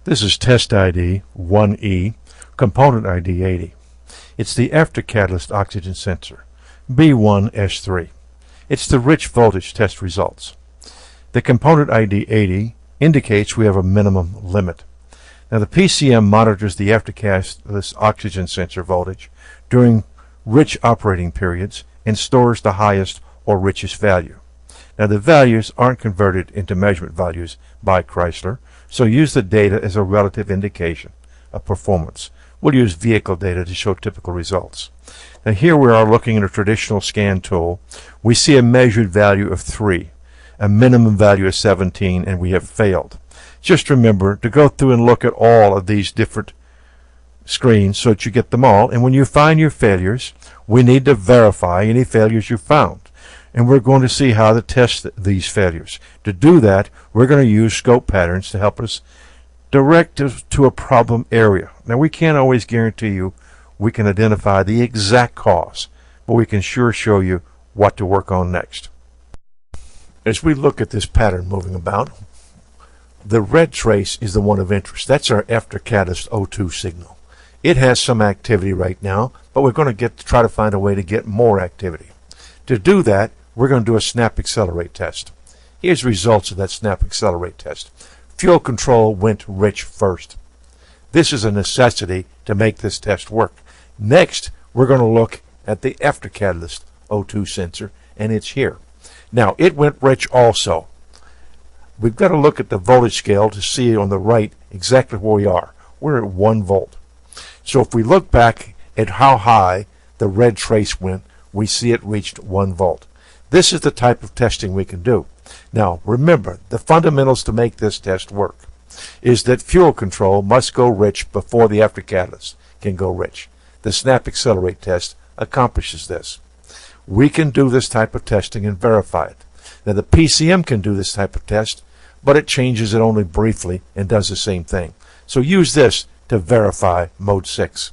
This is test ID 1E, component ID 80. It's the after catalyst oxygen sensor, B1S3. It's the rich voltage test results. The component ID 80 indicates we have a minimum limit. Now the PCM monitors the after catalyst oxygen sensor voltage during rich operating periods and stores the highest or richest value. Now the values aren't converted into measurement values by Chrysler, so use the data as a relative indication of performance. We'll use vehicle data to show typical results. Now here we are looking at a traditional scan tool. We see a measured value of 3, a minimum value of 17, and we have failed. Just remember to go through and look at all of these different screens so that you get them all, and when you find your failures, we need to verify any failures you found. And we're going to see how to test these failures. To do that, we're going to use scope patterns to help us direct us to a problem area. Now, we can't always guarantee you we can identify the exact cause, but we can sure show you what to work on next. As we look at this pattern moving about, the red trace is the one of interest. That's our after catalyst O2 signal. It has some activity right now, but we're going to try to find a way to get more activity. To do that, we're going to do a snap accelerate test. Here's results of that snap accelerate test. Fuel control went rich first. This is a necessity to make this test work. Next, we're going to look at the after catalyst O2 sensor, and it's here. Now, it went rich also. We've got to look at the voltage scale to see on the right exactly where we are. We're at 1 volt. So if we look back at how high the red trace went, we see it reached 1 volt. This is the type of testing we can do. Now, remember, the fundamentals to make this test work is that fuel control must go rich before the after catalyst can go rich. The snap accelerate test accomplishes this. We can do this type of testing and verify it. Now, the PCM can do this type of test, but it changes it only briefly and does the same thing. So use this to verify mode 6.